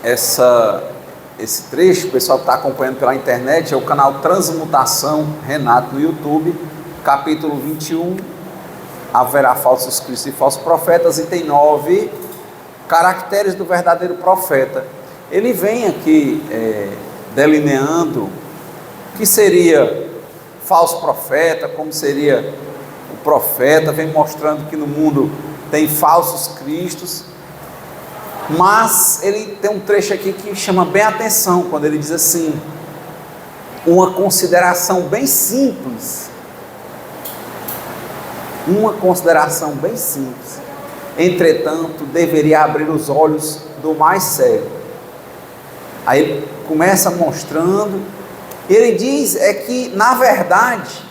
esse trecho, o pessoal que está acompanhando pela internet, é o canal Transmutação Renato no YouTube, capítulo 21, haverá falsos cristos e falsos profetas, e tem 9 caracteres do verdadeiro profeta. Ele vem aqui delineando o que seria falso profeta, como seria o profeta, vem mostrando que no mundo tem falsos cristos, mas ele tem um trecho aqui que chama bem a atenção, quando ele diz assim, uma consideração bem simples, entretanto, deveria abrir os olhos do mais cego. Aí ele começa mostrando, ele diz que, na verdade,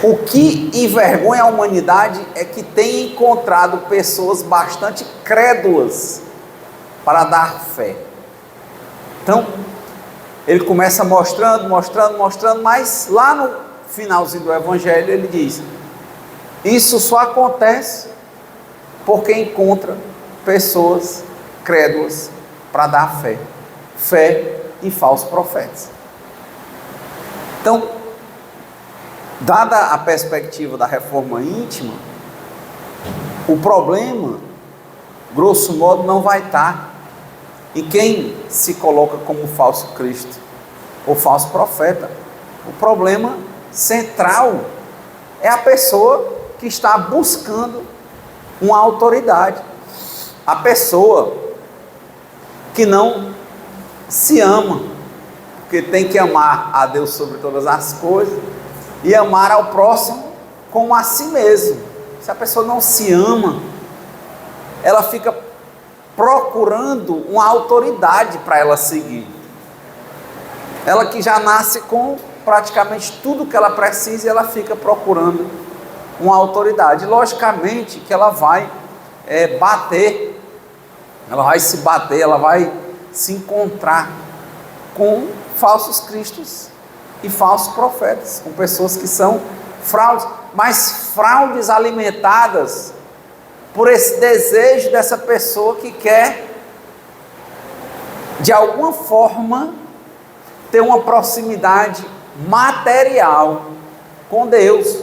o que envergonha a humanidade é que tem encontrado pessoas bastante crédulas para dar fé. Então, ele começa mostrando, mas lá no finalzinho do Evangelho ele diz, isso só acontece porque encontra pessoas crédulas para dar fé em falsos profetas. Então, dada a perspectiva da reforma íntima, o problema, grosso modo, não vai estar em quem se coloca como falso Cristo ou falso profeta. O problema central é a pessoa que está buscando uma autoridade, a pessoa que não se ama, porque tem que amar a Deus sobre todas as coisas e amar ao próximo como a si mesmo. Se a pessoa não se ama, ela fica procurando uma autoridade para ela seguir. Ela que já nasce com praticamente tudo que ela precisa, e ela fica procurando uma autoridade. Logicamente que ela vai bater, ela vai se bater, ela vai se encontrar com falsos cristos e falsos profetas, com pessoas que são fraudes, mas fraudes alimentadas por esse desejo dessa pessoa que quer, de alguma forma, ter uma proximidade material com Deus.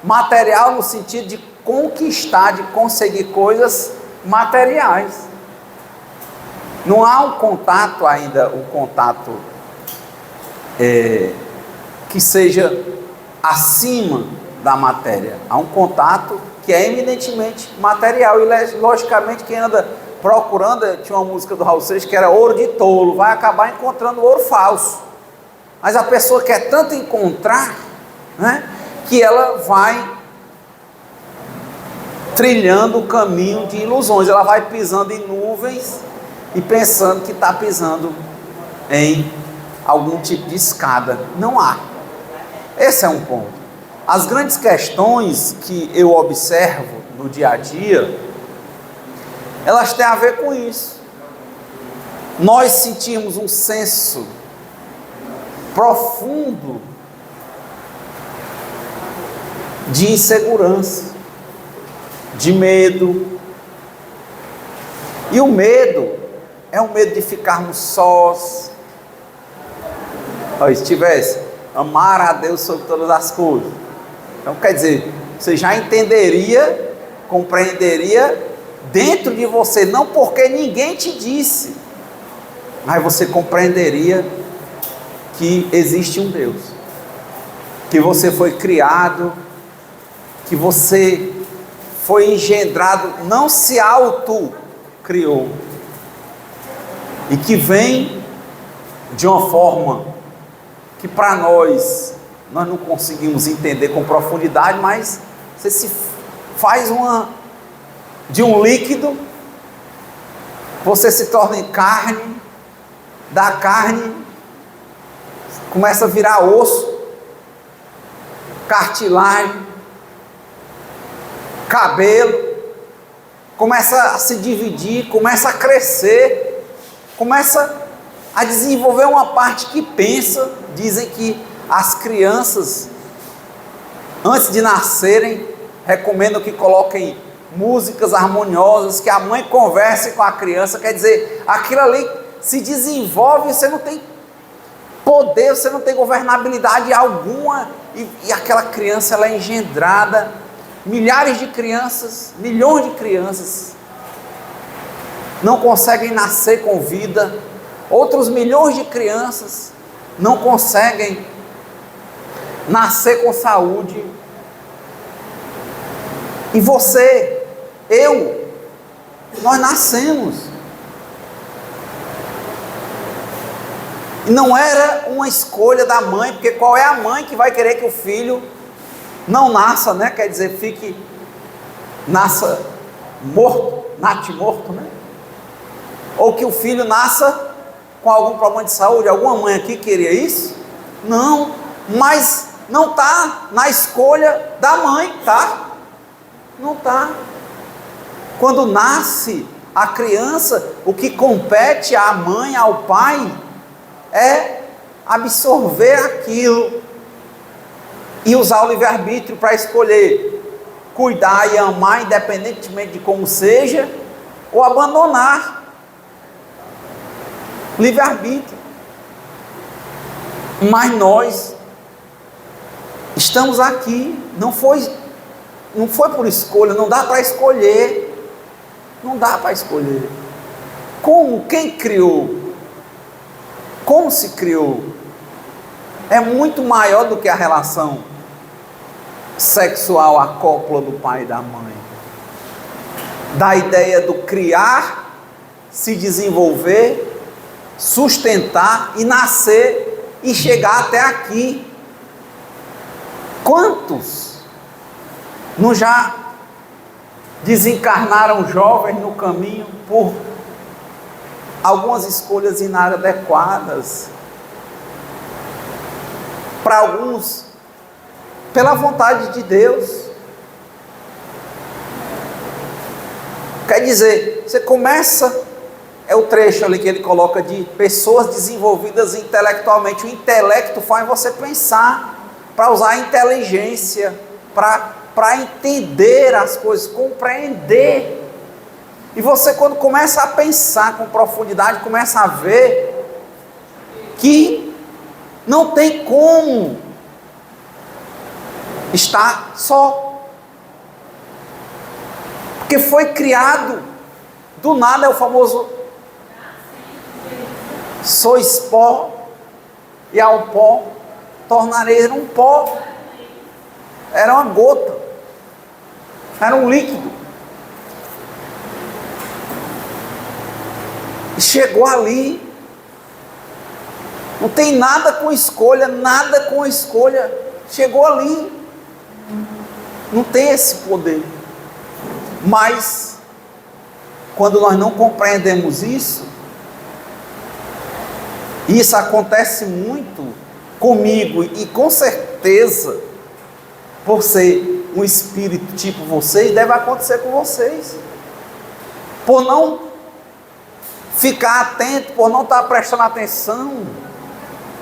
Material no sentido de conquistar, de conseguir coisas materiais. Não há um contato ainda, que seja acima da matéria. Há um contato que é eminentemente material, e logicamente quem anda procurando, tinha uma música do Raul Seixas que era ouro de tolo, vai acabar encontrando ouro falso. Mas a pessoa quer tanto encontrar, né, que ela vai trilhando o caminho de ilusões, ela vai pisando em nuvens e pensando que está pisando em algum tipo de escada. Não há. Esse é um ponto. As grandes questões que eu observo no dia a dia, elas têm a ver com isso. Nós sentimos um senso profundo de insegurança, de medo. E o medo é um medo de ficarmos sós. Se tivesse amar a Deus sobre todas as coisas, então quer dizer, você já entenderia, compreenderia dentro de você, não porque ninguém te disse, mas você compreenderia que existe um Deus, que você foi criado, que você foi engendrado, não se auto-criou, e que vem de uma forma que para nós não conseguimos entender com profundidade, mas você se faz de um líquido, você se torna em carne, da carne começa a virar osso, cartilagem, cabelo, começa a se dividir, começa a crescer, começa a desenvolver uma parte que pensa. Dizem que as crianças, antes de nascerem, recomendam que coloquem músicas harmoniosas, que a mãe converse com a criança, quer dizer, aquilo ali se desenvolve, você não tem poder, você não tem governabilidade alguma, e aquela criança ela é engendrada, milhares de crianças, milhões de crianças não conseguem nascer com vida, outros milhões de crianças não conseguem nascer com saúde, e você, nós nascemos, e não era uma escolha da mãe, porque qual é a mãe que vai querer que o filho não nasça, né? Quer dizer, nasça morto, nate morto, né? Ou que o filho nasça com algum problema de saúde. Alguma mãe aqui queria isso? Não, mas não está na escolha da mãe, tá? Não está. Quando nasce a criança, o que compete à mãe, ao pai, é absorver aquilo e usar o livre-arbítrio para escolher cuidar e amar, independentemente de como seja, ou abandonar. Livre-arbítrio. Mas nós estamos aqui, não foi por escolha, não dá para escolher, não dá para escolher. Como? Quem criou? Como se criou? É muito maior do que a relação sexual, a cópula do pai e da mãe. Da ideia do criar, se desenvolver, sustentar e nascer e chegar até aqui. Quantos não já desencarnaram jovens no caminho por algumas escolhas inadequadas? Para alguns, pela vontade de Deus. Quer dizer, você começa, é o trecho ali que ele coloca de pessoas desenvolvidas intelectualmente. O intelecto faz você pensar, para usar a inteligência, para entender as coisas, compreender. E você, quando começa a pensar com profundidade, começa a ver que não tem como estar só, porque foi criado do nada. É o famoso sois pó, e ao pó tornarei. Era um pó, era uma gota, era um líquido, e chegou ali. Não tem nada com escolha, nada com escolha, chegou ali, não tem esse poder. Mas quando nós não compreendemos isso acontece muito comigo, e com certeza, por ser um espírito tipo vocês, deve acontecer com vocês, por não ficar atento, por não estar prestando atenção,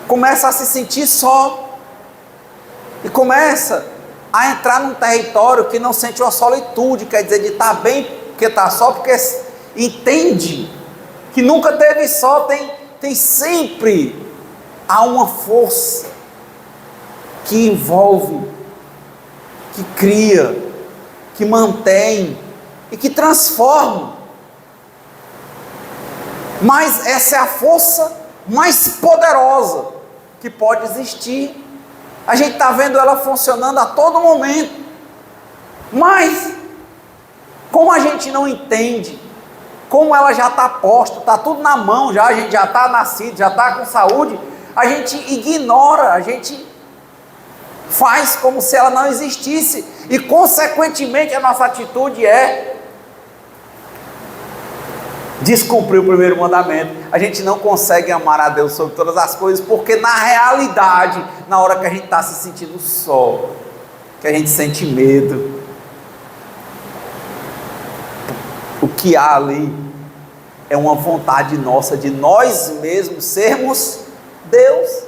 começa a se sentir só, e começa a entrar num território que não sente uma solitude, quer dizer, de estar bem porque está só, porque entende que nunca teve só, tem sempre há uma força que envolve, que cria, que mantém e que transforma. Mas essa é a força mais poderosa que pode existir. A gente está vendo ela funcionando a todo momento, mas como a gente não entende, como ela já está posta, está tudo na mão já, a gente já está nascido, já está com saúde, a gente ignora, a gente faz como se ela não existisse, e consequentemente a nossa atitude é descumprir o primeiro mandamento. A gente não consegue amar a Deus sobre todas as coisas, porque na realidade, na hora que a gente está se sentindo só, que a gente sente medo, o que há ali é uma vontade nossa de nós mesmos sermos Deus,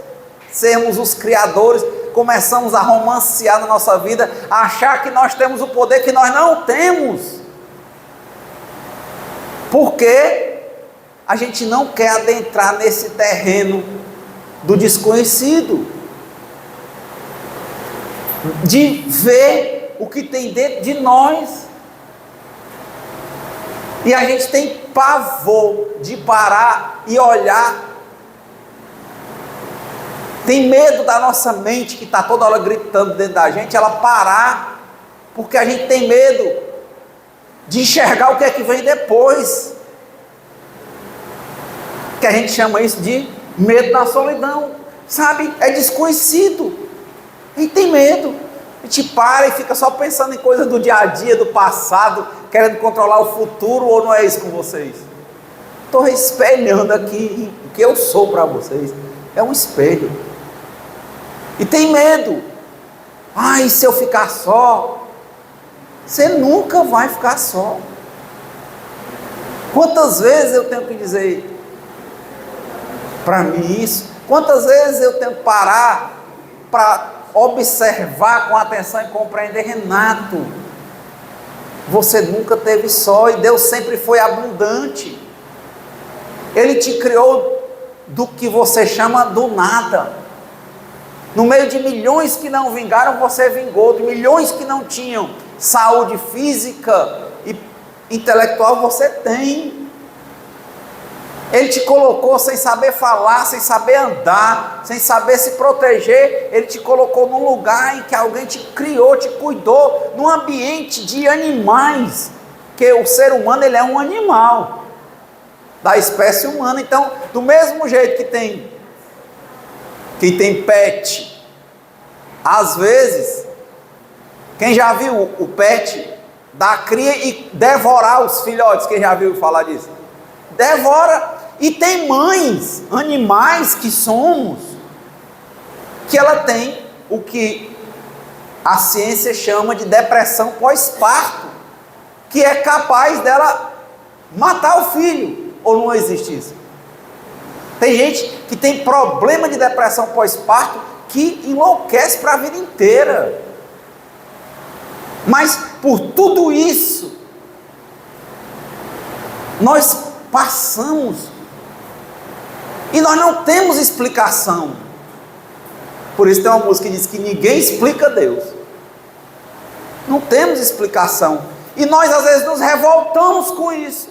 sermos os criadores. Começamos a romancear na nossa vida, a achar que nós temos o poder que nós não temos. Porque a gente não quer adentrar nesse terreno do desconhecido, de ver o que tem dentro de nós. E a gente tem pavor de parar e olhar. Tem medo da nossa mente, que está toda hora gritando dentro da gente, ela parar, porque a gente tem medo de enxergar o que é que vem depois. Que a gente chama isso de medo da solidão, sabe? É desconhecido. A gente tem medo. A gente para e fica só pensando em coisas do dia a dia, do passado, querendo controlar o futuro, ou não é isso com vocês? Estou espelhando aqui o que eu sou para vocês. É um espelho. E tem medo. Ai, se eu ficar só? Você nunca vai ficar só. Quantas vezes eu tenho que dizer para mim isso? Quantas vezes eu tenho que parar para observar com atenção e compreender? Renato, você nunca teve só, e Deus sempre foi abundante. Ele te criou do que você chama do nada. No meio de milhões que não vingaram, você vingou. De milhões que não tinham saúde física e intelectual, você tem. Ele te colocou sem saber falar, sem saber andar, sem saber se proteger. Ele te colocou num lugar em que alguém te criou, te cuidou, num ambiente de animais, que o ser humano, ele é um animal da espécie humana. Então, do mesmo jeito que tem pet, às vezes, quem já viu o pet dar cria e devorar os filhotes? Quem já viu falar disso? Devora. E tem mães, animais que somos, que ela tem o que a ciência chama de depressão pós-parto, que é capaz dela matar o filho, ou não existe isso? Tem gente que tem problema de depressão pós-parto que enlouquece para a vida inteira. Mas por tudo isso, nós passamos e nós não temos explicação. Por isso tem uma música que diz que ninguém explica Deus. Não temos explicação. E nós às vezes nos revoltamos com isso,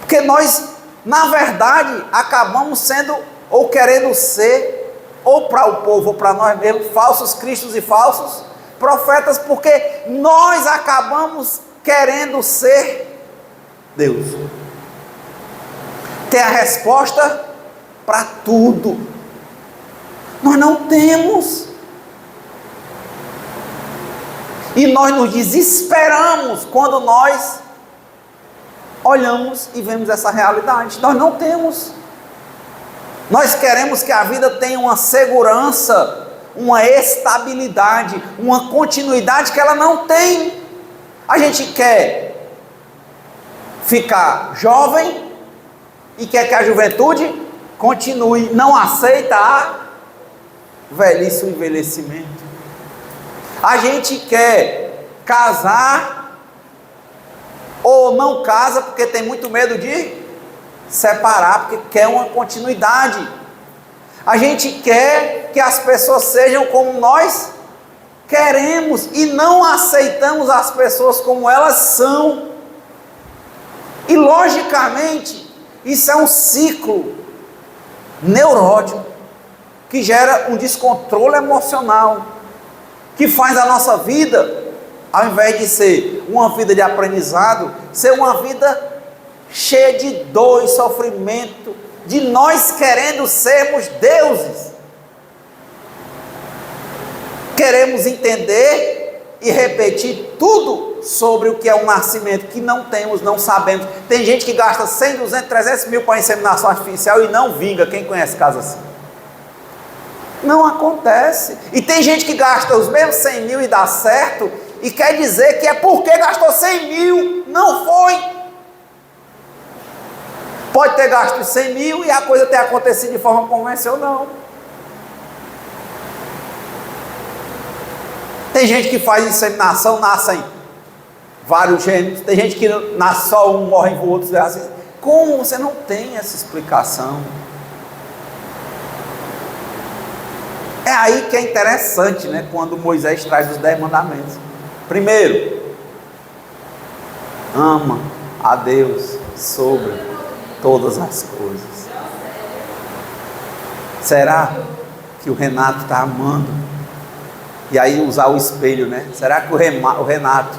porque nós, na verdade, acabamos sendo, ou querendo ser, ou para o povo, ou para nós mesmos, falsos cristos e falsos profetas, porque nós acabamos querendo ser Deus, ter a resposta para tudo. Nós não temos, e nós nos desesperamos quando nós olhamos e vemos essa realidade. Nós não temos. Nós queremos que a vida tenha uma segurança, uma estabilidade, uma continuidade que ela não tem. A gente quer ficar jovem e quer que a juventude continue, não aceita a velhice, o envelhecimento. A gente quer casar ou não casa porque tem muito medo de separar, porque quer uma continuidade. A gente quer que as pessoas sejam como nós queremos e não aceitamos as pessoas como elas são. E logicamente, isso é um ciclo neurótico que gera um descontrole emocional, que faz a nossa vida, ao invés de ser uma vida de aprendizado, ser uma vida cheia de dor e sofrimento, de nós querendo sermos deuses. Queremos entender e repetir tudo sobre o que é um nascimento, que não temos, não sabemos. Tem gente que gasta 100, 200, 300 mil para inseminação artificial e não vinga. Quem conhece casa assim? Não acontece. E tem gente que gasta os mesmos 100 mil e dá certo, e quer dizer que é porque gastou 100 mil, não foi. Pode ter gasto 100 mil e a coisa ter acontecido de forma convencional. Tem gente que faz inseminação, nascem vários gêneros. Tem gente que nasce só um, morre o outro. Assim. Como você não tem essa explicação? É aí que é interessante, né? Quando Moisés traz os 10 mandamentos. Primeiro, ama a Deus sobre todas as coisas. Será que o Renato está amando? E aí usar o espelho, né? Será que o Renato,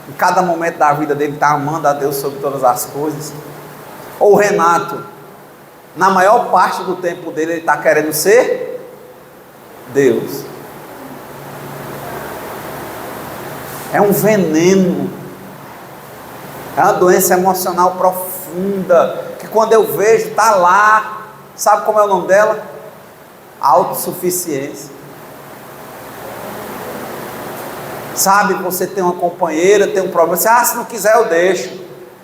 em cada momento da vida dele, está amando a Deus sobre todas as coisas? Ou o Renato, na maior parte do tempo dele, ele está querendo ser Deus? É um veneno, é uma doença emocional profunda, que quando eu vejo, está lá. Sabe como é o nome dela? Autossuficiência. Sabe, você tem uma companheira, tem um problema, você, se não quiser eu deixo.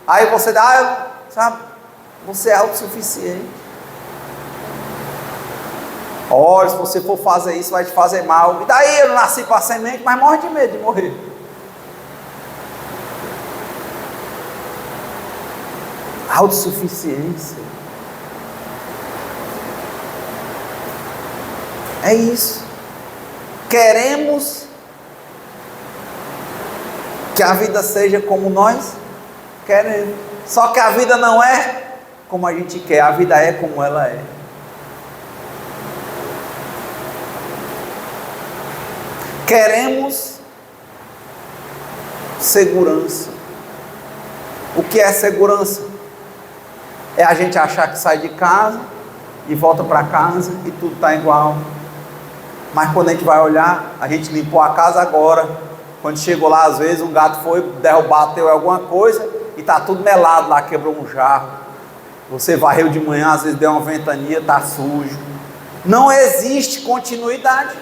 Aí você dá, sabe, você é autossuficiente. Olha, se você for fazer isso, vai te fazer mal. E daí eu não nasci para semente, mas morre de medo de morrer. Autossuficiência. É isso. Queremos que a vida seja como nós queremos. Só que a vida não é como a gente quer, a vida é como ela é. Queremos segurança. O que é segurança? É a gente achar que sai de casa e volta para casa e tudo está igual. Mas quando a gente vai olhar, a gente limpou a casa agora. Quando chegou lá, às vezes um gato foi derrubar, bateu alguma coisa e está tudo melado lá, quebrou um jarro. Você varreu de manhã, às vezes deu uma ventania, está sujo. Não existe continuidade.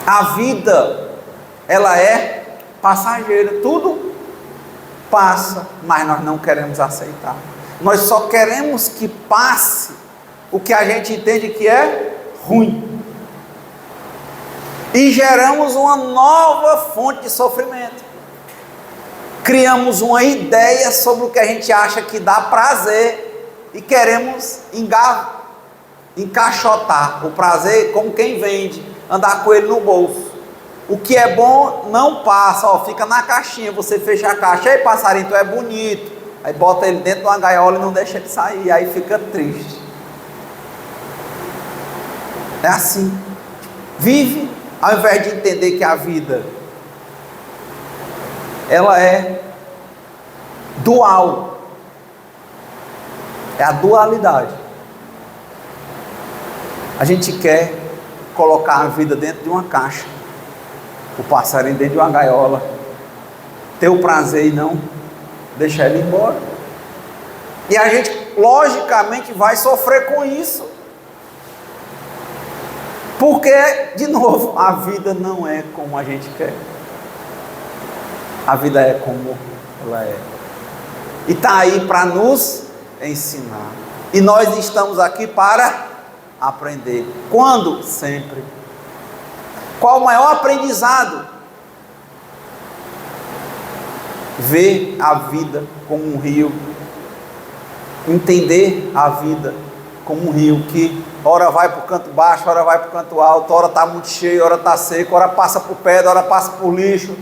A vida, ela é passageira, tudo passa, mas nós não queremos aceitar. Nós só queremos que passe o que a gente entende que é ruim. E geramos uma nova fonte de sofrimento. Criamos uma ideia sobre o que a gente acha que dá prazer e queremos encaixotar o prazer como quem vende, andar com ele no bolso. O que é bom não passa, fica na caixinha, você fecha a caixa, aí passarinho, tu é bonito, aí bota ele dentro de uma gaiola e não deixa ele sair, aí fica triste. É assim. Vive, ao invés de entender que a vida ela é dual, é a dualidade. A gente quer colocar a vida dentro de uma caixa, o passarinho dentro de uma gaiola, ter o prazer e não deixar ele embora. E a gente logicamente vai sofrer com isso, porque, de novo, a vida não é como a gente quer. A vida é como ela é. E está aí para nos ensinar. E nós estamos aqui para aprender. Quando? Sempre. Qual o maior aprendizado? Ver a vida como um rio. Entender a vida como um rio que ora vai para o canto baixo, ora vai para o canto alto, ora está muito cheio, ora está seco, ora passa por pedra, ora passa por lixo.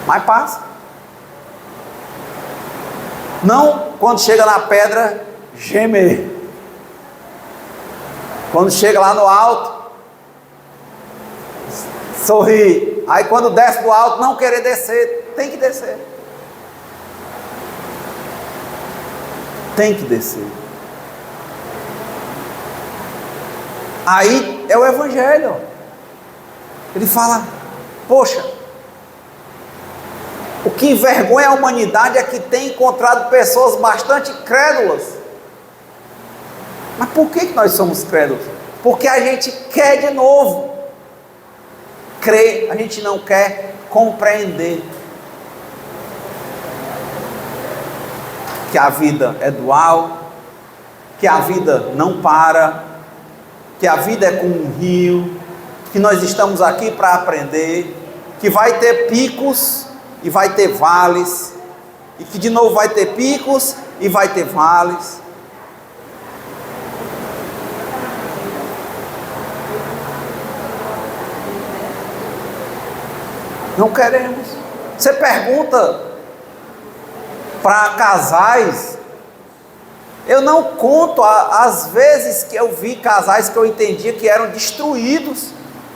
Mas passa. Não quando chega na pedra, gemer. Quando chega lá no alto, sorrir. Aí quando desce do alto, não querer descer. Tem que descer. Tem que descer. Aí é o Evangelho. Ele fala, poxa, o que envergonha a humanidade é que tem encontrado pessoas bastante crédulas. Mas por que nós somos crédulos? Porque a gente quer de novo crer, a gente não quer compreender que a vida é dual, que a vida não para, que a vida é como um rio, que nós estamos aqui para aprender, que vai ter picos e vai ter vales, e que de novo vai ter picos e vai ter vales. Não queremos. Você pergunta para casais, eu não conto as vezes que eu vi casais que eu entendia que eram destruídos,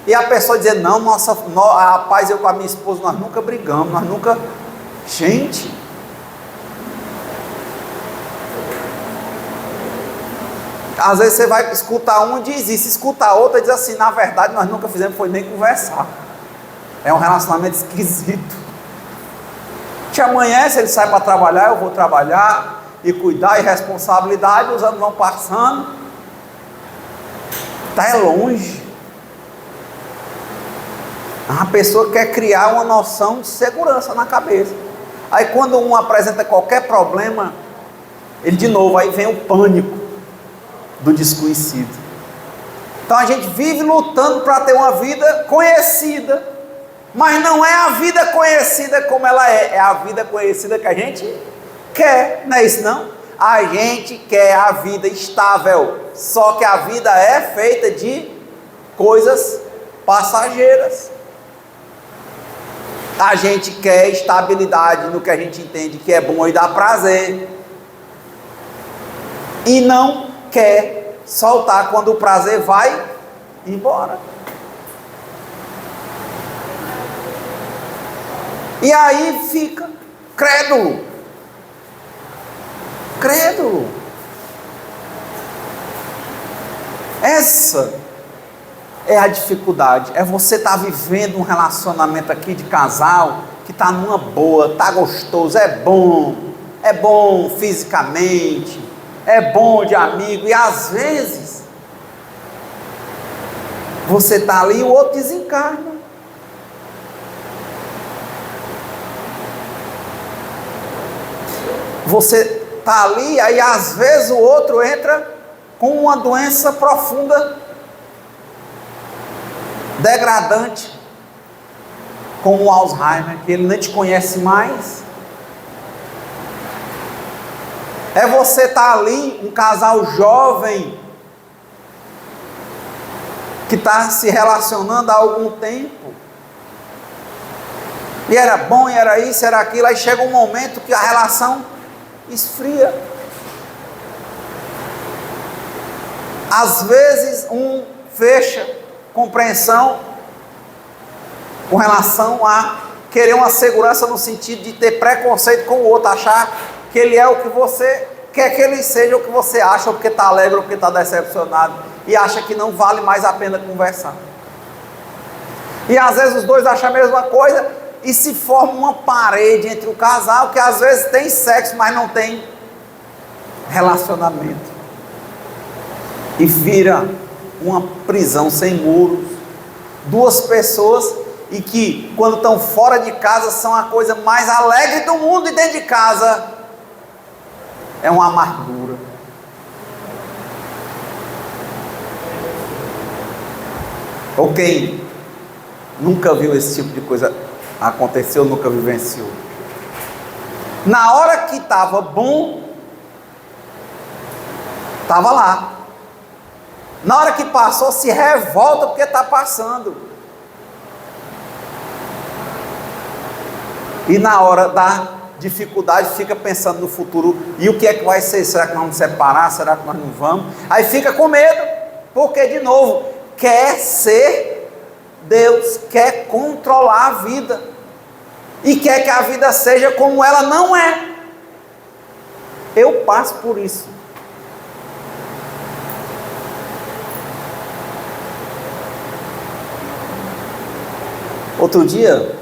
e a pessoa dizia, não, rapaz, eu com a minha esposa, nós nunca brigamos, nós nunca... Gente, às vezes você vai escutar um e diz isso, escuta outra e diz assim, na verdade nós nunca fizemos, foi nem conversar. É um relacionamento esquisito. Te amanhece, ele sai para trabalhar, eu vou trabalhar, e cuidar, e responsabilidade, os anos vão passando, está longe. A pessoa quer criar uma noção de segurança na cabeça. Aí quando um apresenta qualquer problema, ele de novo, aí vem o pânico do desconhecido. Então a gente vive lutando para ter uma vida conhecida, mas não é a vida conhecida como ela é a vida conhecida que a gente quer, não é isso não? A gente quer a vida estável, só que a vida é feita de coisas passageiras. A gente quer estabilidade no que a gente entende que é bom e dá prazer, e não quer soltar quando o prazer vai embora. E aí fica crédulo. Crédulo. Essa é a dificuldade. É você estar vivendo um relacionamento aqui de casal que está numa boa, está gostoso, é bom fisicamente, é bom de amigo, e às vezes você está ali e o outro desencarna. Você está ali, aí às vezes o outro entra com uma doença profunda, degradante, como o Alzheimer, que ele nem te conhece mais. É você estar ali, um casal jovem, que está se relacionando há algum tempo, e era bom, e era isso, era aquilo, aí chega um momento que a relação esfria. Às vezes um fecha compreensão com relação a querer uma segurança no sentido de ter preconceito com o outro, achar que ele é o que você quer que ele seja, o que você acha, ou porque está alegre, ou porque está decepcionado, e acha que não vale mais a pena conversar. E às vezes os dois acham a mesma coisa, e se forma uma parede entre o casal, que às vezes tem sexo, mas não tem relacionamento, e vira uma prisão sem muros. Duas pessoas, e que quando estão fora de casa são a coisa mais alegre do mundo, e dentro de casa é uma amargura. Ou quem nunca viu esse tipo de coisa aconteceu, nunca vivenciou? Na hora que estava bom, estava lá. Na hora que passou, se revolta porque está passando. E na hora da dificuldade fica pensando no futuro, e o que é que vai ser? Será que nós vamos separar? Será que nós não vamos? Aí fica com medo, porque de novo, quer ser Deus, quer controlar a vida, e quer que a vida seja como ela não é. Eu passo por isso. Outro dia,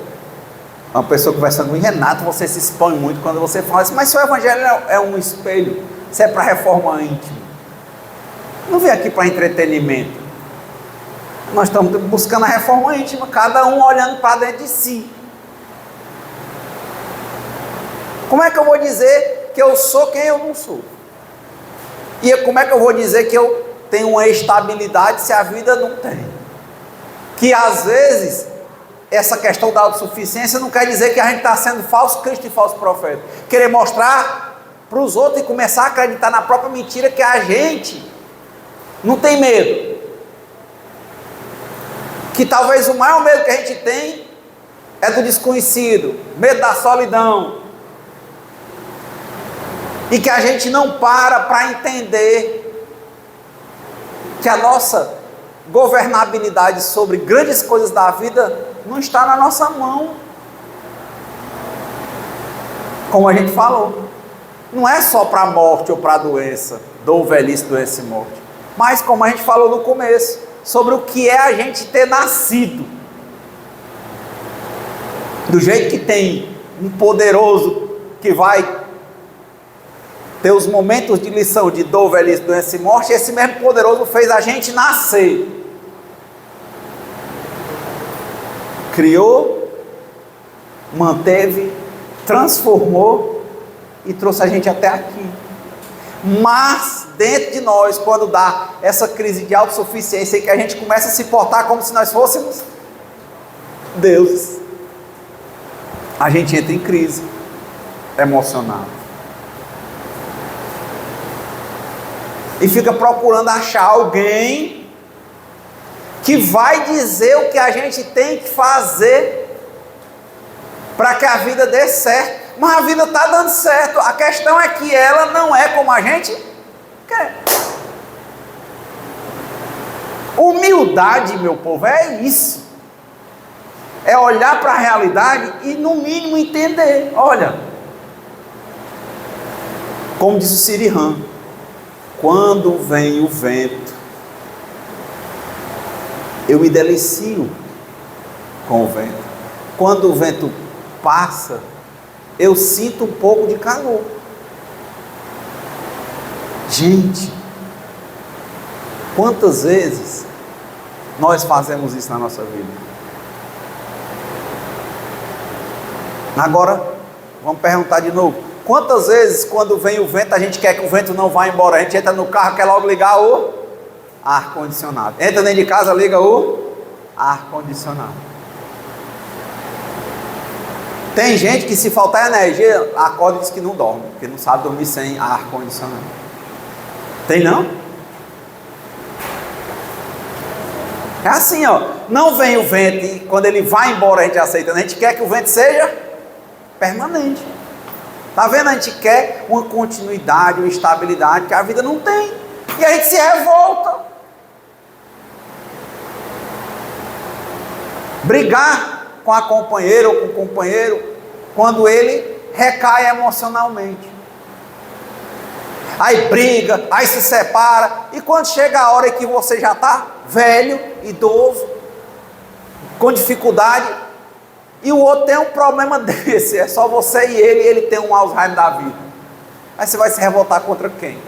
uma pessoa conversando comigo, Renato, você se expõe muito quando você fala assim, mas se o evangelho é um espelho, se é para reforma íntima, não vem aqui para entretenimento. Nós estamos buscando a reforma íntima, cada um olhando para dentro de si. Como é que eu vou dizer que eu sou quem eu não sou? E como é que eu vou dizer que eu tenho uma estabilidade se a vida não tem? que às vezes essa questão da autossuficiência não quer dizer que a gente está sendo falso Cristo e falso profeta. Querer mostrar para os outros e começar a acreditar na própria mentira que a gente não tem medo. Que talvez o maior medo que a gente tem é do desconhecido, medo da solidão. E que a gente não para entender que a nossa governabilidade sobre grandes coisas da vida não está na nossa mão. Como a gente falou, não é só para a morte ou para a doença, dor, velhice, doença e morte. Mas como a gente falou no começo, sobre o que é a gente ter nascido. Do jeito que tem um poderoso que vai ter os momentos de lição de dor, velhice, doença e morte, esse mesmo poderoso fez a gente nascer. Criou, manteve, transformou e trouxe a gente até aqui. Mas dentro de nós, quando dá essa crise de autossuficiência e que a gente começa a se portar como se nós fôssemos deuses, a gente entra em crise emocional e fica procurando achar alguém que vai dizer o que a gente tem que fazer para que a vida dê certo. Mas a vida está dando certo. A questão é que ela não é como a gente quer. Humildade, meu povo, é isso. É olhar para a realidade e no mínimo entender. Olha, como diz o Sirihan, quando vem o vento, eu me delicio com o vento. Quando o vento passa, eu sinto um pouco de calor. Gente, quantas vezes nós fazemos isso na nossa vida? Agora, vamos perguntar de novo. Quantas vezes, quando vem o vento, a gente quer que o vento não vá embora? A gente entra no carro, quer logo ligar o ar-condicionado. Entra dentro de casa, liga o ar-condicionado. Tem gente que, se faltar energia, acorda e diz que não dorme, porque não sabe dormir sem ar-condicionado. Tem não? É assim, ó. Não vem o vento e quando ele vai embora a gente aceita. A gente quer que o vento seja permanente. Está vendo? A gente quer uma continuidade, uma estabilidade que a vida não tem. E a gente se revolta. Brigar com a companheira ou com o companheiro quando ele recai emocionalmente. Aí briga, aí se separa, e quando chega a hora em que você já está velho, idoso, com dificuldade, e o outro tem um problema desse, é só você e ele tem um Alzheimer da vida. Aí você vai se revoltar contra quem?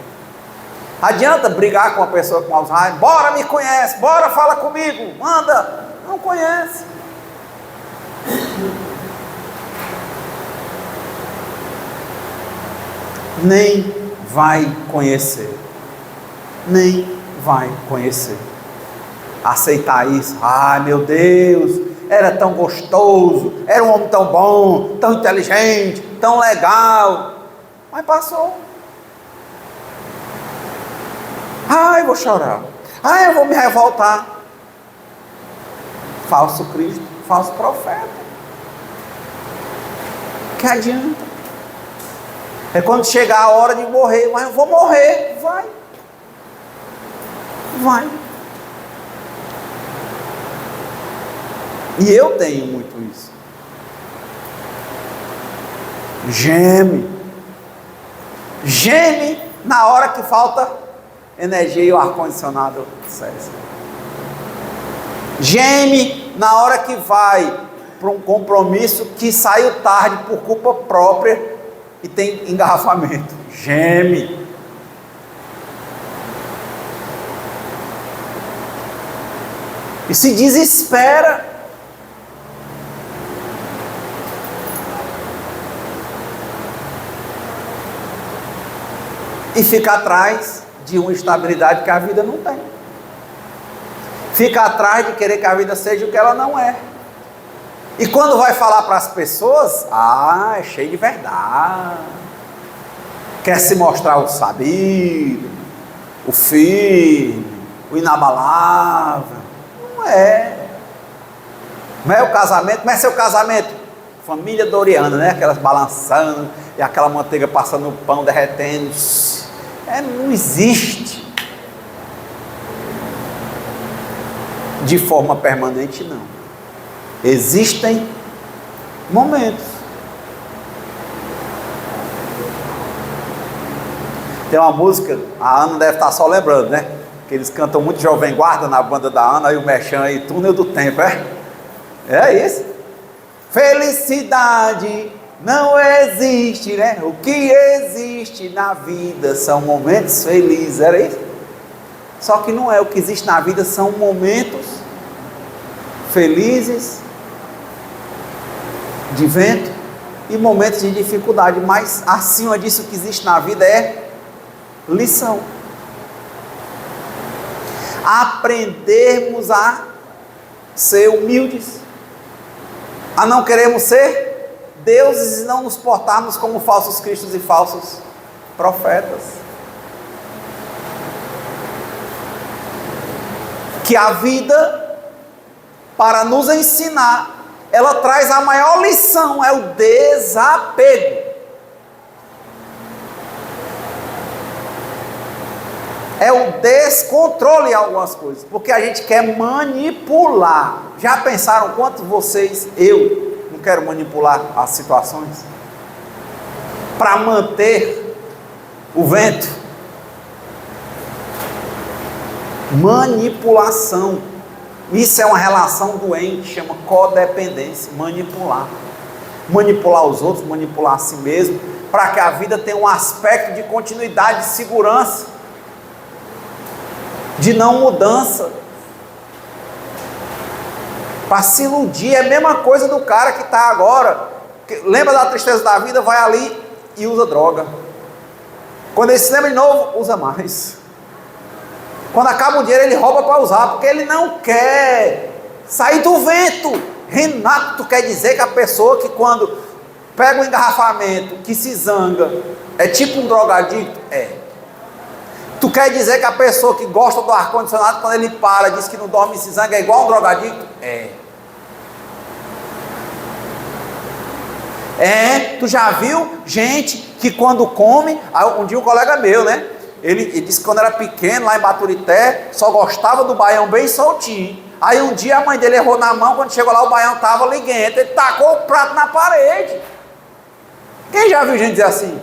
Adianta brigar com uma pessoa com Alzheimer? Bora, me conhece, bora, fala comigo, manda. Não conhece. Nem vai conhecer. Nem vai conhecer. Aceitar isso. Ai, meu Deus, era tão gostoso, era um homem tão bom, tão inteligente, tão legal. Mas passou. Ai, vou chorar. Ai, eu vou me revoltar. Falso Cristo, falso profeta. Que adianta? É quando chegar a hora de morrer, mas eu vou morrer. Vai. Vai. E eu tenho muito isso. Geme. Geme na hora que falta energia e o ar-condicionado cessa. Geme na hora que vai para um compromisso que saiu tarde por culpa própria e tem engarrafamento. Geme. E se desespera. E fica atrás de uma estabilidade que a vida não tem. fica atrás de querer que a vida seja o que ela não é. E quando vai falar para as pessoas, é cheio de verdade, quer se mostrar o sabido, o firme, o inabalável. Não é. Não é o casamento. Como é seu casamento? Família Doriana, né? Aquelas balançando e aquela manteiga passando no pão, derretendo. Não existe de forma permanente, não. Existem momentos. Tem uma música, a Ana deve estar só lembrando, né? Que eles cantam muito Jovem Guarda na banda da Ana, aí o Merchan aí, Túnel do Tempo, é isso. Felicidade não existe, né? O que existe na vida são momentos felizes, era isso? Só que não é, o que existe na vida são momentos felizes, de vento e momentos de dificuldade, mas acima disso o que existe na vida é lição. Aprendermos a ser humildes, a não queremos ser deuses e não nos portarmos como falsos cristos e falsos profetas. Que a vida, para nos ensinar, ela traz a maior lição, é o desapego. É o descontrole em algumas coisas, porque a gente quer manipular. Já pensaram quanto vocês, eu não quero manipular as situações para manter o vento? Manipulação. Isso é uma relação doente, chama codependência, manipular. Manipular os outros, manipular a si mesmo, para que a vida tenha um aspecto de continuidade, de segurança, de não mudança. Para se iludir, é a mesma coisa do cara que está agora, que lembra da tristeza da vida, vai ali e usa droga. Quando ele se lembra de novo, usa mais. Quando acaba o dinheiro, ele rouba para usar, porque ele não quer sair do vento. Renato, tu quer dizer que a pessoa que quando pega um engarrafamento, que se zanga, é tipo um drogadicto? É. Tu quer dizer que a pessoa que gosta do ar-condicionado, quando ele para, diz que não dorme e se zanga, é igual um drogadicto? É. Tu já viu gente que quando come, um dia um colega meu, né? Ele disse que quando era pequeno, lá em Baturité, só gostava do baião bem soltinho. Aí um dia a mãe dele errou na mão, quando chegou lá o baião estava liguento, ele tacou o prato na parede. Quem já viu gente dizer assim?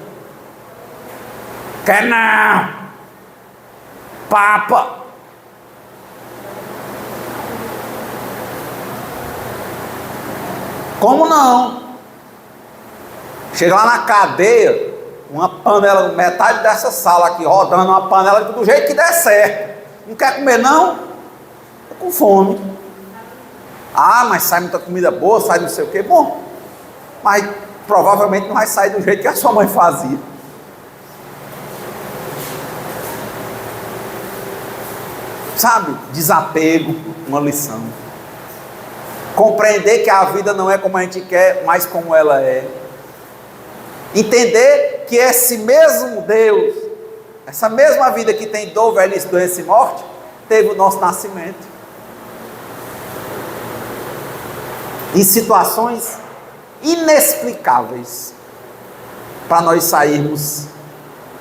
Quer não! Papa! Como não? Chega lá na cadeia, uma panela, metade dessa sala aqui, rodando uma panela do jeito que der certo. Não quer comer não? Tô com fome. Mas sai muita comida boa, sai não sei o que. Bom, mas provavelmente não vai sair do jeito que a sua mãe fazia. Sabe? Desapego, uma lição. Compreender que a vida não é como a gente quer, mas como ela é. Entender que esse mesmo Deus, essa mesma vida que tem dor, velhice, doença e morte, teve o nosso nascimento. Em situações inexplicáveis, para nós sairmos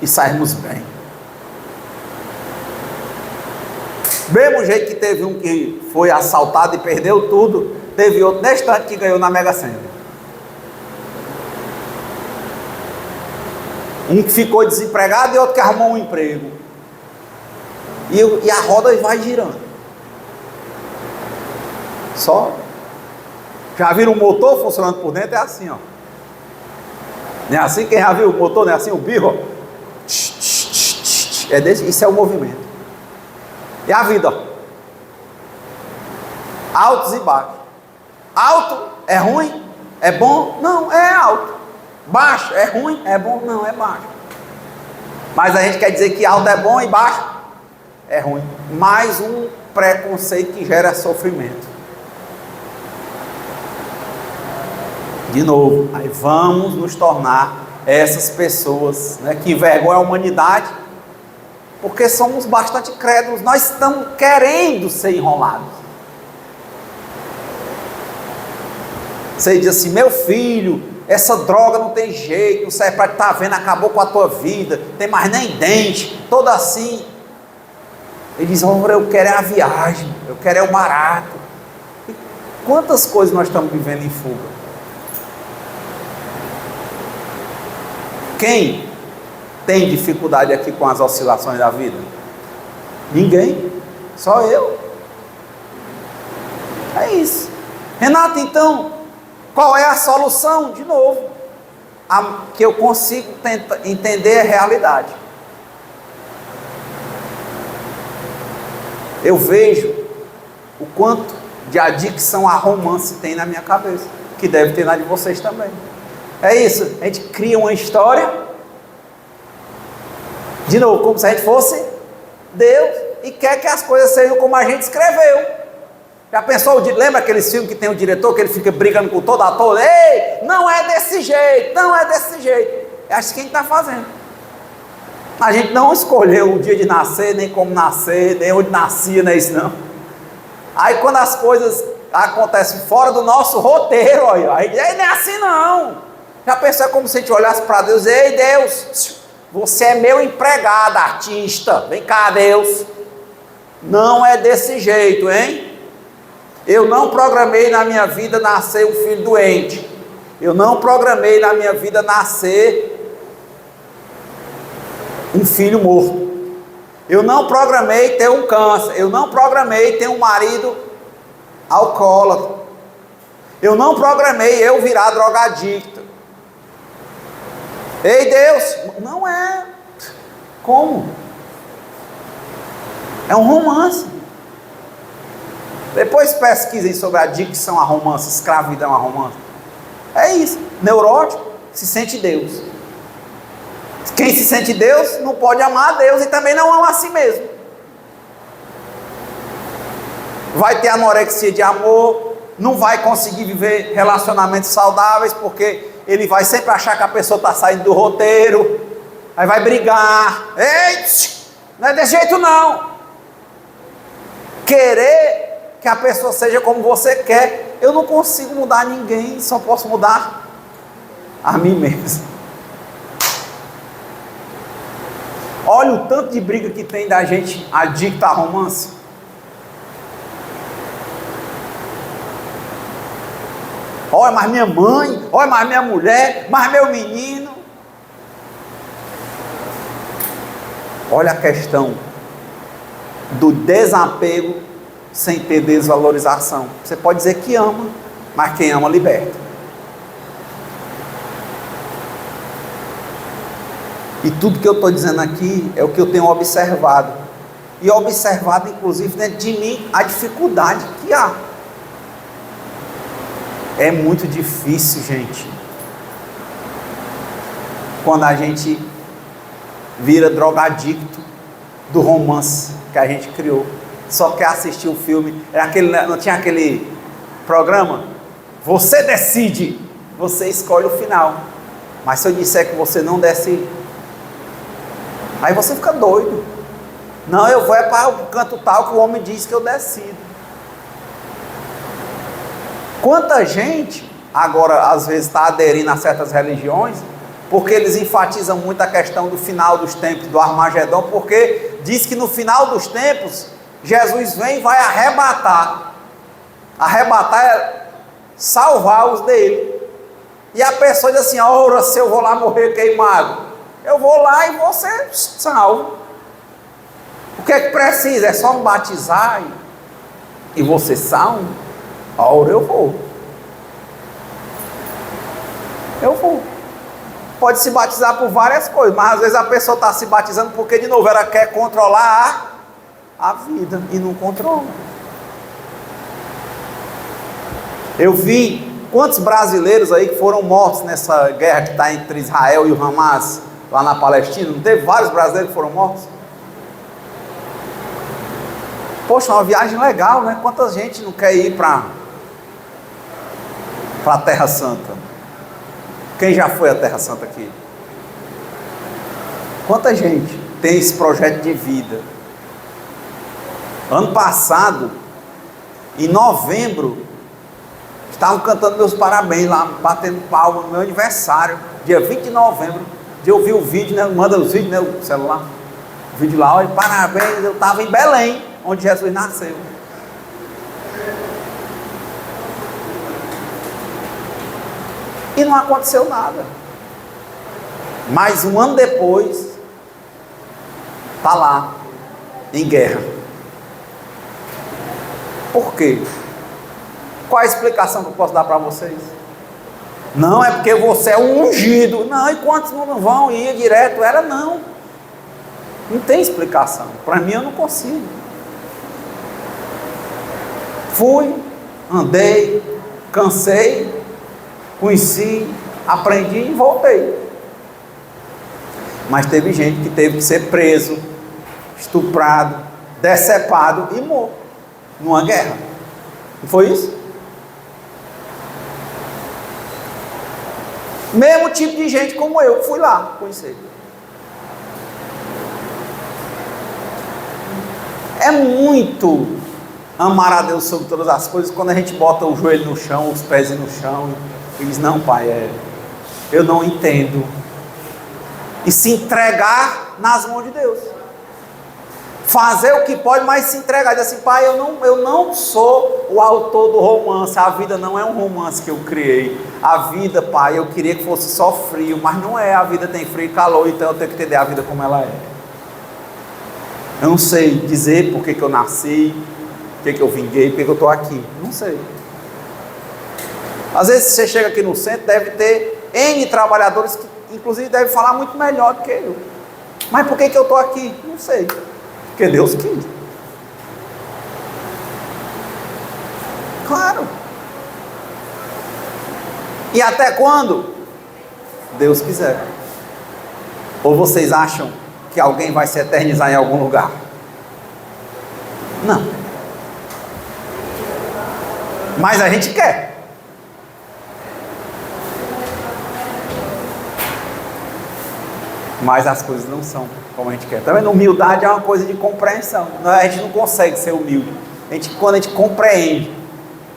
bem. Mesmo jeito que teve um que foi assaltado e perdeu tudo, teve outro neste instante que ganhou na Mega Sena. Um que ficou desempregado e outro que arrumou um emprego. E a roda vai girando. Só. Já viram o motor funcionando por dentro? É assim, ó. Não é assim? Quem já viu o motor? Não é assim? O birro, ó. Isso é o movimento. E a vida, ó. Altos e baixos. Alto é ruim? É bom? Não, é alto. Baixo é ruim? É bom? Não, é baixo. Mas a gente quer dizer que alto é bom e baixo é ruim. Mais um preconceito que gera sofrimento. De novo, aí vamos nos tornar essas pessoas, né, que envergonham a humanidade, porque somos bastante crédulos, nós estamos querendo ser enrolados. Você diz assim: meu filho, essa droga não tem jeito, não serve para estar vendo, acabou com a tua vida, tem mais nem dente, todo assim. Ele diz: oh, eu quero é a viagem, eu quero é o barato. E quantas coisas nós estamos vivendo em fuga? Quem tem dificuldade aqui com as oscilações da vida? Ninguém, só eu. É isso. Renato, então, qual é a solução? De novo, a que eu consigo entender a realidade. Eu vejo o quanto de adicção a romance tem na minha cabeça, que deve ter na de vocês também. É isso, a gente cria uma história, de novo, como se a gente fosse Deus, e quer que as coisas sejam como a gente escreveu. Já pensou, lembra aqueles filmes que tem o diretor, que ele fica brigando com todo ator? Ei, não é desse jeito, não é desse jeito. É isso que a gente está fazendo. A gente não escolheu o dia de nascer, nem como nascer, nem onde nascia, não é isso não. Aí quando as coisas acontecem fora do nosso roteiro, olha, aí não é assim não. Já pensou, é como se a gente olhasse para Deus: ei Deus, você é meu empregado, artista, vem cá Deus. Não é desse jeito, hein? Eu não programei na minha vida nascer um filho doente. Eu não programei na minha vida nascer um filho morto. Eu não programei ter um câncer. Eu não programei ter um marido alcoólatra. Eu não programei eu virar drogadicto. Ei Deus, não é. Como? É um romance. Depois pesquisem sobre adicção a romance, escravidão a romance. É isso. Neurótico se sente Deus. Quem se sente Deus não pode amar a Deus e também não ama a si mesmo. Vai ter anorexia de amor, não vai conseguir viver relacionamentos saudáveis, porque ele vai sempre achar que a pessoa está saindo do roteiro, aí vai brigar. Ei, não é desse jeito não. Querer que a pessoa seja como você quer, eu não consigo mudar ninguém, só posso mudar a mim mesmo. Olha o tanto de briga que tem da gente adicta a romance. Olha, mas minha mãe, olha, mas minha mulher, mas meu menino. Olha a questão do desapego sem ter desvalorização. Você pode dizer que ama, mas quem ama liberta. E tudo que eu estou dizendo aqui é o que eu tenho observado. E observado, inclusive, dentro de mim, a dificuldade que há. É muito difícil, gente, quando a gente vira drogadicto do romance que a gente criou. Só quer assistir um filme. Não tinha aquele programa? Você decide, você escolhe o final. Mas se eu disser que você não decide, aí você fica doido. Não, eu vou para o canto tal que o homem diz que eu decido. Quanta gente agora às vezes está aderindo a certas religiões, porque eles enfatizam muito a questão do final dos tempos, do Armagedon, porque diz que no final dos tempos Jesus vem e vai arrebatar. Arrebatar é salvar os dele. E a pessoa diz assim: ora, se eu vou lá morrer queimado, eu vou lá e vou ser salvo. O que é que precisa? É só me batizar e vou ser salvo? Ora, eu vou. Eu vou. Pode se batizar por várias coisas, mas às vezes a pessoa está se batizando porque, de novo, ela quer controlar a vida e não controla. Eu vi quantos brasileiros aí que foram mortos nessa guerra que está entre Israel e o Hamas, lá na Palestina. Não teve vários brasileiros que foram mortos? Poxa, uma viagem legal, né? Quanta gente não quer ir para a Terra Santa? Quem já foi à Terra Santa aqui? Quanta gente tem esse projeto de vida? Ano passado, em novembro, estavam cantando meus parabéns lá, batendo palma no meu aniversário, dia 20 de novembro. Eu vi o vídeo, né? Manda os vídeos, né? O celular. O vídeo lá, olha, parabéns. Eu estava em Belém, onde Jesus nasceu. E não aconteceu nada. Mas um ano depois, está lá, em guerra. Por quê? Qual a explicação que eu posso dar para vocês? Não, é porque você é um ungido. Não, e quantos não vão ir direto? Era não. Não tem explicação. Para mim eu não consigo. Fui, andei, cansei, conheci, aprendi e voltei. Mas teve gente que teve que ser preso, estuprado, decepado e morto numa guerra. Não foi isso? Mesmo tipo de gente como eu, fui lá conhecer. É muito amar a Deus sobre todas as coisas quando a gente bota o joelho no chão, os pés no chão e diz, não, pai, eu não entendo. E se entregar nas mãos de Deus. Fazer o que pode, mas se entregar. Diz assim, pai, eu não sou o autor do romance. A vida não é um romance que eu criei. A vida, pai, eu queria que fosse só frio, mas não é. A vida tem frio e calor, então eu tenho que entender a vida como ela é. Eu não sei dizer por que eu nasci, por que eu vinguei, por que eu estou aqui. Não sei. Às vezes você chega aqui no centro, deve ter N trabalhadores que inclusive devem falar muito melhor do que eu. Mas por que eu estou aqui? Não sei. Porque Deus quis. Claro. E até quando? Deus quiser. Ou vocês acham que alguém vai se eternizar em algum lugar? Não. Mas a gente quer. Mas as coisas não são como a gente quer. Também humildade é uma coisa de compreensão. A gente não consegue ser humilde. Quando a gente compreende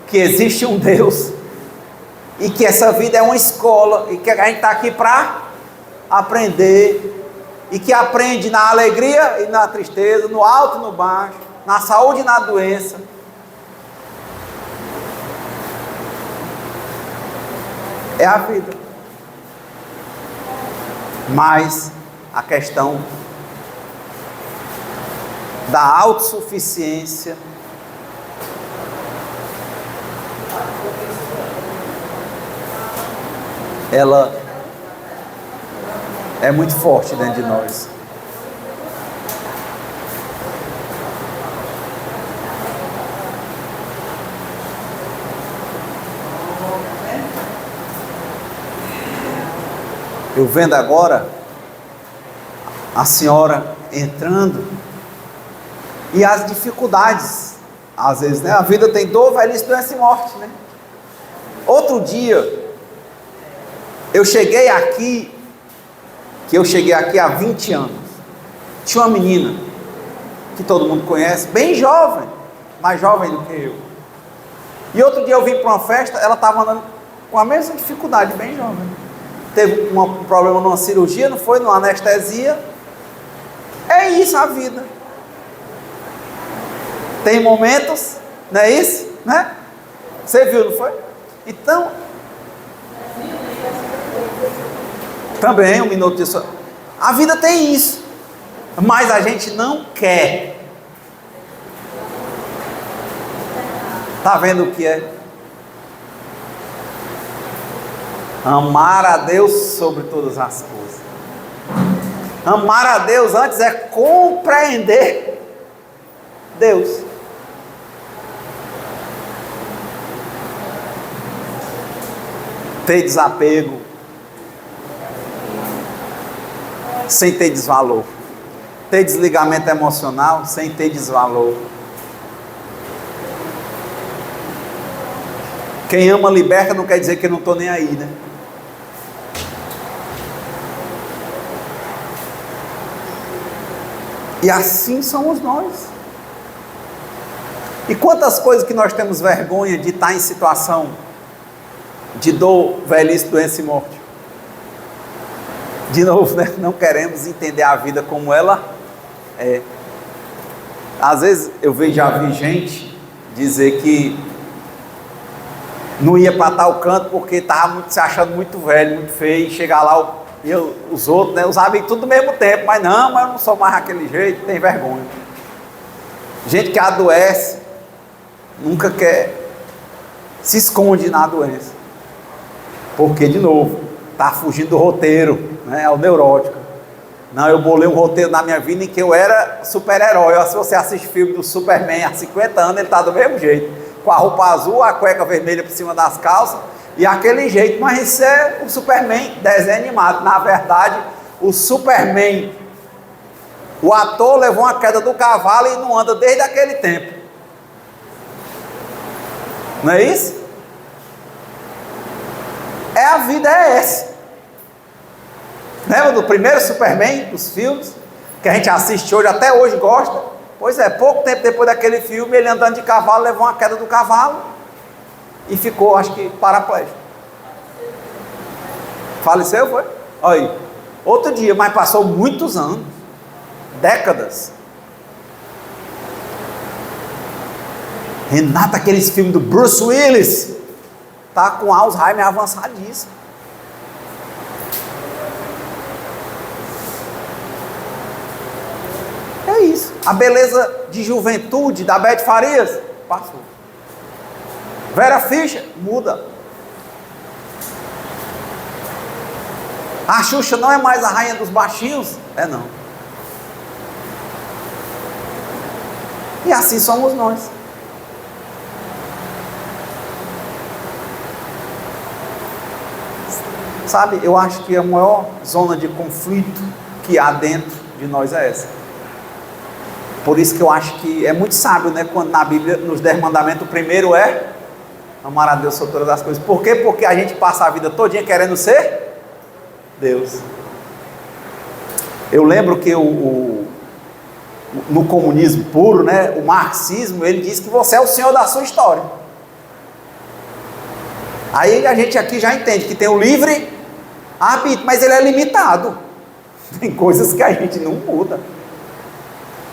que existe um Deus e que essa vida é uma escola e que a gente está aqui para aprender e que aprende na alegria e na tristeza, no alto e no baixo, na saúde e na doença. É a vida. Mas a questão da autossuficiência ela é muito forte dentro de nós. Eu vendo agora a senhora entrando e as dificuldades, às vezes, né? A vida tem dor, velhice, doença e morte, né? Outro dia eu cheguei aqui há 20 anos. Tinha uma menina que todo mundo conhece, bem jovem, mais jovem do que eu. E outro dia eu vim para uma festa, ela estava andando com a mesma dificuldade, bem jovem. Teve um problema numa cirurgia, não foi? Numa anestesia. É isso a vida. Tem momentos, não é isso? Né? Você viu, não foi? Então, também um minuto disso. A vida tem isso. Mas a gente não quer. Está vendo o que é? Amar a Deus sobre todas as coisas. Amar a Deus antes é compreender Deus. Ter desapego sem ter desvalor. Ter desligamento emocional sem ter desvalor. Quem ama liberta não quer dizer que eu não estou nem aí, né? E assim somos nós. E quantas coisas que nós temos vergonha de estar em situação de dor, velhice, doença e morte. De novo, né? Não queremos entender a vida como ela é. Às vezes já vi gente dizer que não ia para tal canto porque estava se achando muito velho, muito feio, e chegar lá os outros, né, usavam tudo do mesmo tempo, mas eu não sou mais daquele jeito, tem vergonha. Gente que adoece, nunca se esconde na doença, porque de novo, está fugindo do roteiro, né, é o neurótico. Não, eu bolei um roteiro na minha vida em que eu era super-herói. Se você assiste filme do Superman há 50 anos, ele está do mesmo jeito, com a roupa azul, a cueca vermelha por cima das calças, e aquele jeito, mas isso é o Superman desenho animado. Na verdade, o Superman, o ator levou uma queda do cavalo e não anda desde aquele tempo. Não é isso? A vida é essa. Lembra do primeiro Superman, dos filmes, que a gente assiste hoje, até hoje gosta? Pois é, pouco tempo depois daquele filme, ele andando de cavalo, levou uma queda do cavalo e ficou, acho que, paraplégico. Faleceu, foi? Olha aí. Outro dia, mas passou muitos anos, décadas. Renata, aqueles filmes do Bruce Willis, tá com Alzheimer avançadíssimo. É isso. A beleza de juventude da Beth Farias passou. Vera Fischer muda. A Xuxa não é mais a rainha dos baixinhos? É não. E assim somos nós. Sabe, eu acho que a maior zona de conflito que há dentro de nós é essa. Por isso que eu acho que é muito sábio, né? Quando na Bíblia, nos 10 mandamentos, o primeiro é amar a Deus sobre todas as coisas. Por quê? Porque a gente passa a vida todinha querendo ser Deus. Eu lembro que no comunismo puro, né? O marxismo, ele diz que você é o senhor da sua história. Aí a gente aqui já entende que tem o livre arbítrio, mas ele é limitado. Tem coisas que a gente não muda.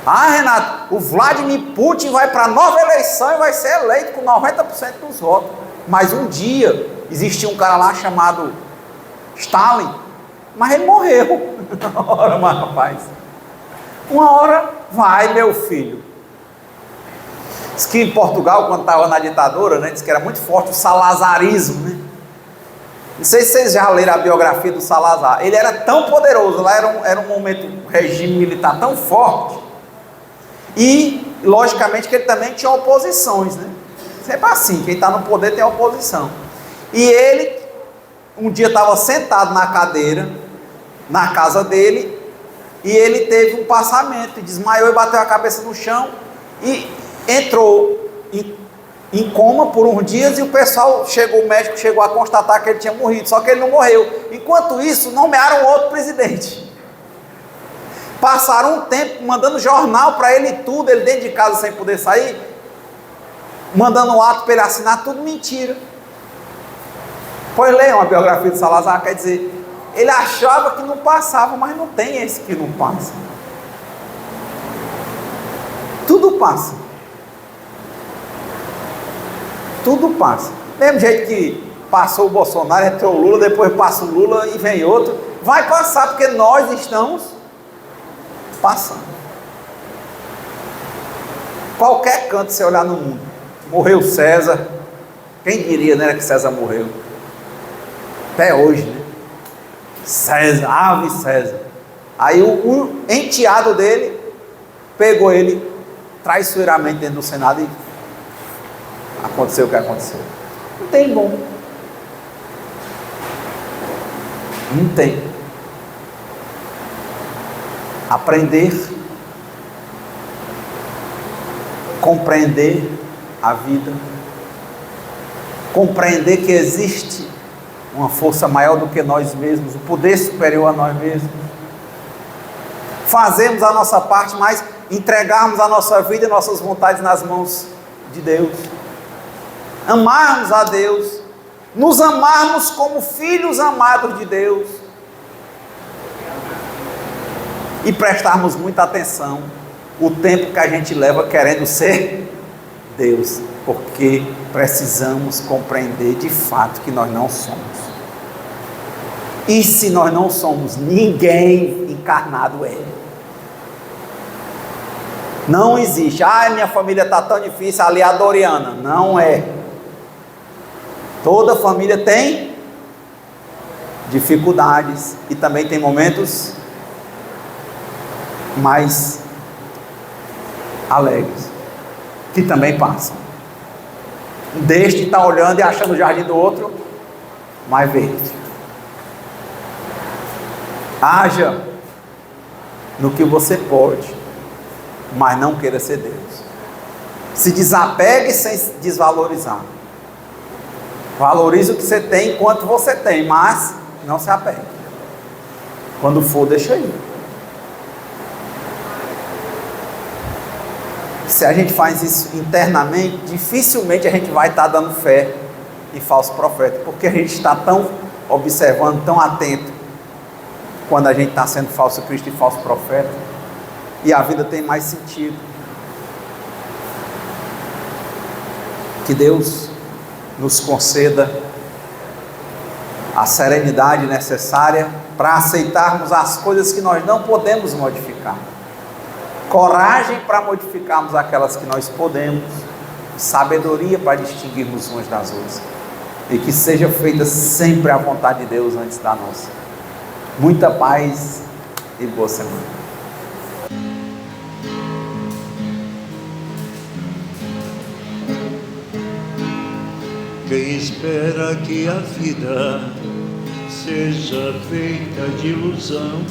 Ah, Renato, o Vladimir Putin vai para a nova eleição e vai ser eleito com 90% dos votos. Mas um dia, existia um cara lá chamado Stalin, mas ele morreu. Ora, mas rapaz, uma hora vai, meu filho. Diz que em Portugal, quando estava na ditadura, né, diz que era muito forte o salazarismo, né? Não sei se vocês já leram a biografia do Salazar. Ele era tão poderoso, lá era um momento, um regime militar tão forte. E, logicamente, que ele também tinha oposições, né? Sempre assim, quem está no poder tem oposição. E ele, um dia estava sentado na cadeira, na casa dele, e ele teve um passamento, e desmaiou e bateu a cabeça no chão, e entrou em coma por uns dias, e o médico chegou a constatar que ele tinha morrido, só que ele não morreu. Enquanto isso, nomearam outro presidente. Passaram um tempo mandando jornal para ele e tudo, ele dentro de casa sem poder sair, mandando um ato para ele assinar, tudo mentira. Pois leiam a biografia de Salazar, quer dizer, ele achava que não passava, mas não tem esse que não passa. Tudo passa. Tudo passa. Mesmo jeito que passou o Bolsonaro, entrou o Lula, depois passa o Lula e vem outro, vai passar, porque nós estamos passando. Qualquer canto você olhar no mundo, morreu César, quem diria, né, que César morreu? Até hoje, né? César, ave César. Aí o enteado dele pegou ele traiçoeiramente dentro do Senado e aconteceu o que aconteceu. Não tem bom. Não tem. Aprender, compreender a vida, compreender que existe uma força maior do que nós mesmos, um poder superior a nós mesmos. Fazermos a nossa parte, mas entregarmos a nossa vida e nossas vontades nas mãos de Deus. Amarmos a Deus, nos amarmos como filhos amados de Deus. E prestarmos muita atenção o tempo que a gente leva querendo ser Deus, porque precisamos compreender de fato que nós não somos. E se nós não somos, ninguém encarnado é. Não existe. Minha família está tão difícil, ali é a Doriana. Não é. Toda família tem dificuldades e também tem momentos mais alegres, que também passam. Deixe de estar olhando e achando o jardim do outro mais verde. Haja no que você pode, mas não queira ser Deus. Se desapegue sem desvalorizar. Valorize o que você tem enquanto você tem, mas não se apegue. Quando for, deixa ir. Se a gente faz isso internamente, dificilmente a gente vai estar dando fé em falso profeta, porque a gente está tão observando, tão atento, quando a gente está sendo falso Cristo e falso profeta, e a vida tem mais sentido. Que Deus nos conceda a serenidade necessária para aceitarmos as coisas que nós não podemos modificar, coragem para modificarmos aquelas que nós podemos, sabedoria para distinguirmos umas das outras, e que seja feita sempre a vontade de Deus antes da nossa. Muita paz e boa semana. Quem espera que a vida seja feita de ilusão,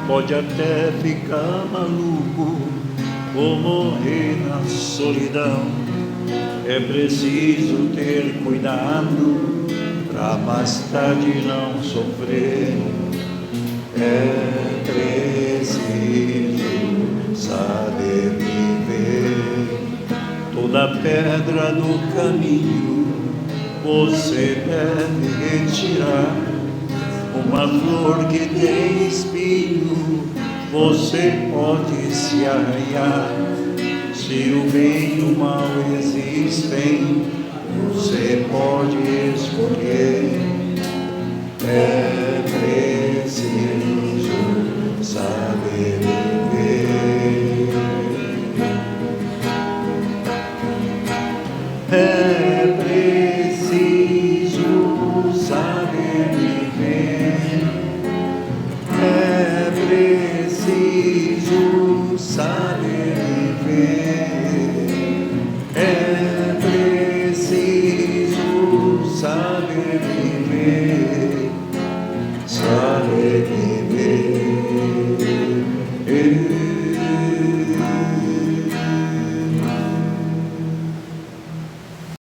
pode até ficar maluco ou morrer na solidão. É preciso ter cuidado pra mais tarde não sofrer. É preciso saber viver. Toda pedra do caminho você deve retirar. Uma flor que tem espinho você pode se arranhar. Se o bem e o mal existem, você pode escolher. É preciso saber viver. É preciso saber viver. É preciso saber